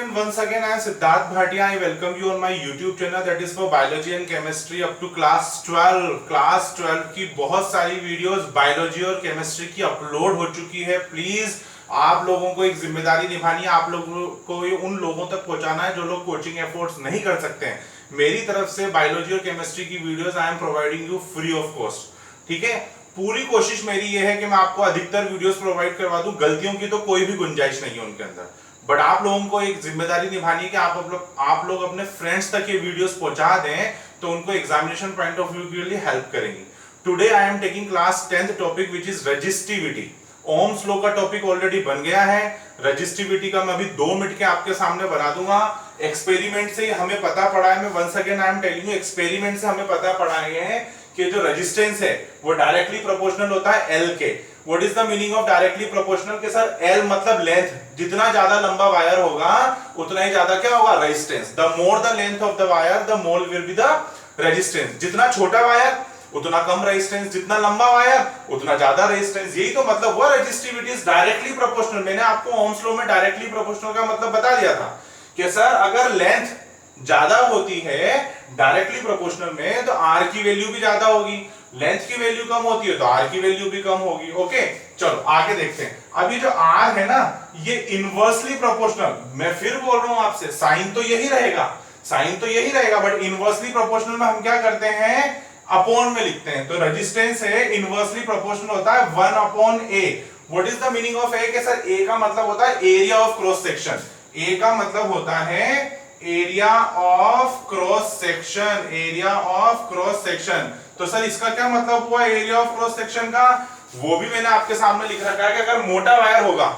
everyone, once again I am Siddharth Bhatia. I welcome you on my YouTube channel that is for biology and chemistry up to class 12. Class 12 की बहुत सारी videos biology और chemistry की upload हो चुकी है. Please आप लोगों को एक जिम्मेदारी निभानी है, आप लोगों को ये उन लोगों तक पहुंचाना है जो लोग कोचिंग एफर्ट्स नहीं कर सकते हैं. मेरी तरफ से बायोलॉजी और केमिस्ट्री की videos I am providing you free of cost. ठीक है, पूरी कोशिश मेरी ये है कि मैं आपको अधिकतर वीडियोस प्रोवाइड करवा दूं. गलतियों की तो कोई भी गुंजाइश नहीं है उनके अंदर, बट आप लोगों को एक जिम्मेदारी निभानी है कि आप लोग अपने फ्रेंड्स तक ये वीडियोस पहुंचा दें तो उनको एग्जामिनेशन पॉइंट ऑफ व्यू के लिए हेल्प करेंगी. Today I am taking class 10th topic which is resistivity. Ohm's law का टॉपिक ऑलरेडी बन गया है. रेजिस्टिविटी का मैं अभी 2 मिनट के आपके सामने बना दूंगा. एक्सपेरिमेंट से हमें पता पड़ा है, मैं once again I am telling you, experiment से हमें पता पड़ा है कि जो रेजिस्टेंस है वो डायरेक्टली प्रोपोर्शनल होता है एल के. What is the meaning of directly proportional के सर? एल मतलब लेंथ, जितना ज्यादा लंबा वायर होगा उतना ही ज्यादा क्या होगा? Resistance. The more the length of the wire the more will be the resistance. जितना छोटा वायर उतना कम रेजिस्टेंस, जितना लंबा वायर उतना ज्यादा रेजिस्टेंस. यही तो मतलब हुआ रेजिस्टिविटी इज डायरेक्टली प्रोपोर्शनल. मैंने आपको ओम्स लॉ में डायरेक्टली प्रोपोर्शनल का मतलब बता दिया था कि सर अगर लेंथ ज्यादा होती है डायरेक्टली प्रोपोर्शनल में तो आर की वैल्यू भी ज्यादा होगी, लेंथ की वैल्यू कम होती है तो आर की वैल्यू भी कम होगी. ओके, चलो आगे देखते हैं. अभी जो आर है ना ये इनवर्सली प्रोपोर्शनल. मैं फिर बोल रहा हूं आपसे, साइन तो यही रहेगा, साइन तो यही रहेगा, बट इनवर्सली प्रोपोर्शनल में हम क्या करते हैं? अपॉन में लिखते हैं. तो रेजिस्टेंस है इनवर्सली प्रोपोर्शनल होता है 1/a. What is the meaning of A? के सर ए का मतलब होता है area of cross section. A का मतलब होता है area of cross section, area of cross section. तो सर इसका क्या मतलब हुआ एरिया ऑफ क्रॉस सेक्शन का? वो भी मैंने आपके सामने लिख रखा है कि अगर मोटा वायर होगा,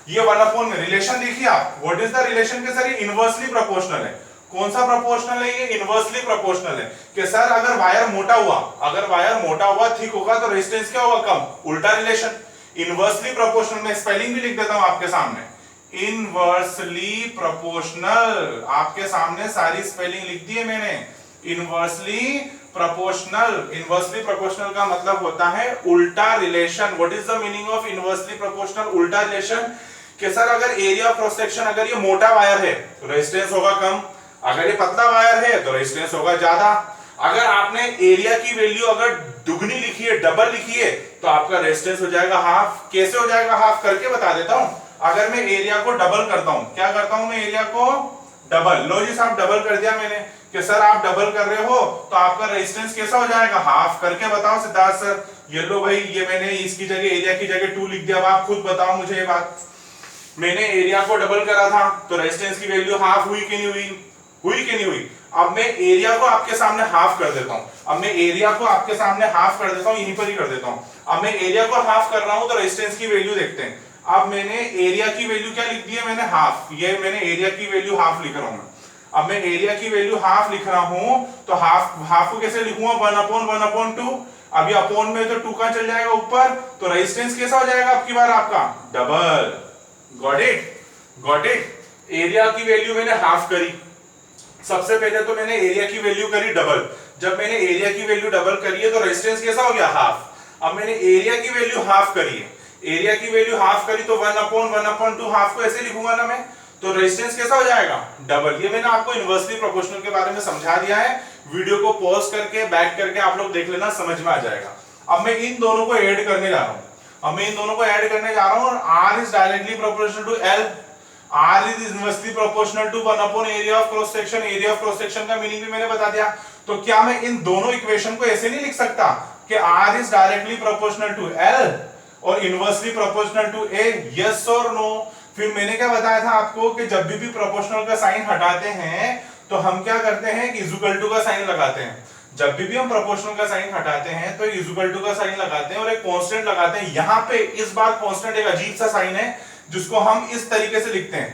ये 1/, में रिलेशन देखिए आप. What is the relation? के सर ये इनवर्सली प्रोपोर्शनल है. कौन सा प्रोपोर्शनल है? ये इनवर्सली प्रोपोर्शनल है. कि सर अगर वायर मोटा हुआ, अगर वायर मोटा हुआ थिक होगा तो रेजिस्टेंस क्या होगा? कम. उल्टा रिलेशन. इनवर्सली प्रोपोर्शनल में स्पेलिंग भी लिख देता हूं आपके सामने, इनवर्सली प्रोपोर्शनल. आपके सामने सारी स्पेलिंग लिख दी है मैंने. Inversely proportional. इनवर्सली प्रोपोर्शनल का मतलब होता है उल्टा relation. What is the meaning of inversely proportional? उल्टा रिलेशन. कि सर अगर एरिया ऑफ क्रॉस सेक्शन, अगर ये मोटा वायर है तो रेजिस्टेंस होगा कम, अगर ये पतला वायर है तो रेजिस्टेंस होगा ज्यादा. अगर आपने एरिया की वैल्यू अगर दुगनी लिखी है, डबल लिखी है, तो आपका रेजिस्टेंस हो जाएगा हाफ. कैसे हो जाएगा हाफ? करके बता देता हूं. अगर मैं एरिया को डबल करता हूं, क्या करता हूं मैं? एरिया को डबल. लो जी साहब डबल कर दिया मैंने. कि सर आप डबल कर रहे हो तो आपका रेजिस्टेंस कैसा हो जाएगा? हाफ. करके बताओ सिद्धार्थ सर. ये लो भाई, ये मैंने इसकी जगह एरिया की जगह 2 लिख दिया. अब आप खुद बताओ मुझे ये बात. मैंने एरिया को डबल करा था तो रेजिस्टेंस की वैल्यू हाफ हुई कि नहीं हुई? हुई कि नहीं हुई? अब मैं एरिया को आपके सामने हाफ कर देता हूं. अब मैं एरिया को आपके सामने हाफ कर देता हूं, यहीं पर ही कर देता हूं. अब मैं एरिया को हाफ कर रहा हूं तो रेजिस्टेंस की वैल्यू देखते हैं. अब मैंने एरिया की वैल्यू क्या लिख दी है? मैंने हाफ. ये मैंने एरिया की वैल्यू हाफ लिख रहा हूं. अब मैं एरिया की वैल्यू हाफ लिख रहा हूं तो हाफ को कैसे लिखूंगा? 1/2. अब ये अपॉन में तो 2 का चल जाएगा ऊपर, तो रेजिस्टेंस कैसा हो जाएगा अब की बार आपका? Double. Got it? Got it? Area की वैल्यू मैंने हाफ करी. सबसे पहले तो मैंने एरिया की वैल्यू करी डबल. जब मैंने एरिया की वैल्यू डबल करी है तो रेजिस्टेंस कैसा हो गया? हाफ. अब मैंने एरिया की वैल्यू हाफ करी है, एरिया की वैल्यू हाफ करी तो 1/1/2. हाफ को ऐसे लिखूंगा ना मैं, तो रेजिस्टेंस कैसा हो जाएगा? डबल. ये मैंने आपको इनवर्सली प्रोपोर्शनल के बारे में समझा दिया है. वीडियो को पॉज करके बैक करके आप लोग देख लेना, समझ में आ जाएगा. अब मैं इन दोनों को ऐड करने जा रहा हूं. अब मैं इन दोनों को ऐड करने जा रहा हूं और R is directly proportional to L. R is inversely proportional to 1/, area of cross section. area of cross section का मीनिंग भी मैंने बता दिया. तो क्या मैं इन दोनों इक्वेशन को ऐसे नहीं लिख सकता कि R is directly proportional to L और inversely proportional to A? yes or no? फिर मैंने क्या बताया था आपको कि जब भी प्रोपोर्शनल का साइन हटाते हैं तो हम क्या करते हैं कि इक्वल टू का साइन लगाते हैं. जब भी हम प्रोपोर्शनल का साइन हटाते हैं तो इक्वल टू का साइन लगाते हैं और एक कांस्टेंट लगाते हैं. यहां पे इस बार कांस्टेंट एक अजीब सा साइन है जिसको हम इस तरीके से लिखते हैं,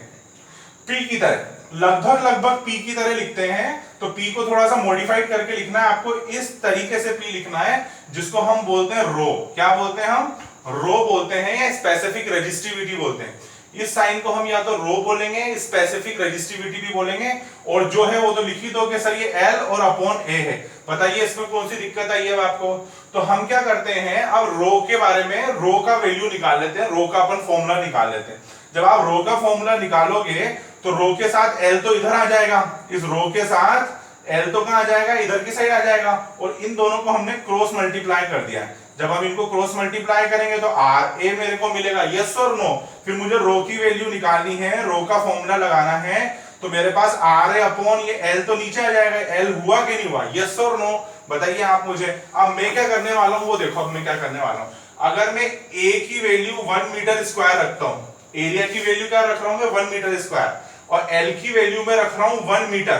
P की तरह. लगभग P की तरह लिखते हैं. तो P को थोड़ा सा मॉडिफाइड करके लिखना है आपको. इस तरीके से P लिखना है जिसको हम बोलते हैं रो. क्या बोलते हैं हम? रो बोलते हैं या स्पेसिफिक रेजिस्टिविटी बोलते हैं. इस साइन को हम या तो रो बोलेंगे, स्पेसिफिक रेजिस्टिविटी भी बोलेंगे. और जो है वो तो लिख ही दो कि सर ये L और अपॉन A है. बताइए इसमें कौन सी दिक्कत आई है आपको? तो हम क्या करते हैं, अब रो के बारे में, रो का वैल्यू निकाल लेते हैं, रो का अपन फॉर्मूला निकाल लेते हैं. जब आप रो का फॉर्मूला निकालोगे तो रो के साथ एल तो इधर आ जाएगा, इस रो के साथ एल तो कहां आ जाएगा, इधर की साइड आ जाएगा, और इन दोनों को हमने क्रॉस मल्टीप्लाई कर दिया है। जब हम इनको क्रॉस मल्टीप्लाई करेंगे तो आर ए मेरे को मिलेगा, यस और नो। फिर मुझे रो की वैल्यू निकालनी है, रो का फॉर्मूला लगाना है, तो मेरे पास आर ए अपॉन ये एल तो नीचे आ जाएगा, एल हुआ कि नहीं हुआ, यस और नो बताइए आप मुझे। अब मैं क्या करने वाला हूं वो देखो, अब मैं क्या करने वाला हूं। अगर मैं ए की वैल्यू 1 मीटर स्क्वायर रखता हूं, एरिया की वैल्यू क्या रख रहा हूं मैं 1 मीटर स्क्वायर, और एल की वैल्यू में रख रहा हूं 1 मीटर,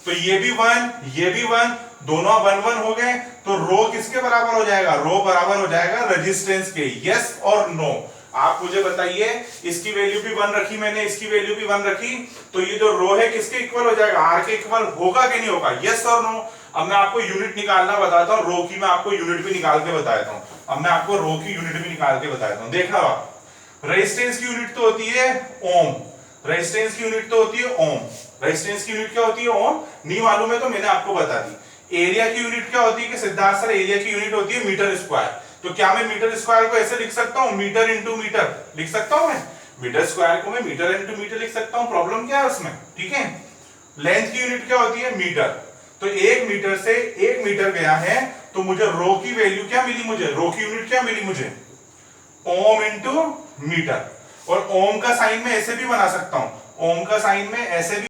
तो ये भी 1 ये भी 1, दोनों 1 1 हो गए, तो रो किसके बराबर हो जाएगा, रो बराबर हो जाएगा रेजिस्टेंस के। यस और नो आप मुझे बताइए, इसकी वैल्यू भी 1 रखी मैंने, इसकी वैल्यू भी 1 रखी, तो ये जो रो है किसके इक्वल हो जाएगा, आर के इक्वल होगा कि नहीं होगा, यस और नो। अब मैं आपको यूनिट निकालना बताता हूं, रो की मैं आपको यूनिट भी निकाल के बताता हूं। अब मैं आपको रो की यूनिट भी निकाल के बताता हूं, देखना आप। रेजिस्टेंस की यूनिट तो होती है ओम, रेजिस्टेंस की यूनिट तो होती है ओम, रेजिस्टेंस की यूनिट क्या होती है ओम, नहीं मालूम है तो मैंने आपको बता दी। एरिया की यूनिट क्या होती है कि सिद्धार्थ सर एरिया की यूनिट होती है मीटर स्क्वायर, तो क्या मैं मीटर स्क्वायर को ऐसे लिख सकता हूं, मीटर इंटू मीटर लिख सकता हूं मैं, मीटर स्क्वायर को मैं मीटर इंटू मीटर लिख सकता हूं, प्रॉब्लम क्या है उसमें, ठीक है। लेंथ की यूनिट क्या होती है मीटर, तो 1 मीटर से 1 मीटर गया है, तो मुझे रो की वैल्यू क्या मिली, मुझे रो की यूनिट क्या मिली, मुझे ओम इंटू मीटर। और ओम का साइन मैं ऐसे भी बना सकता हूं, ओम का साइन मैं ऐसे भी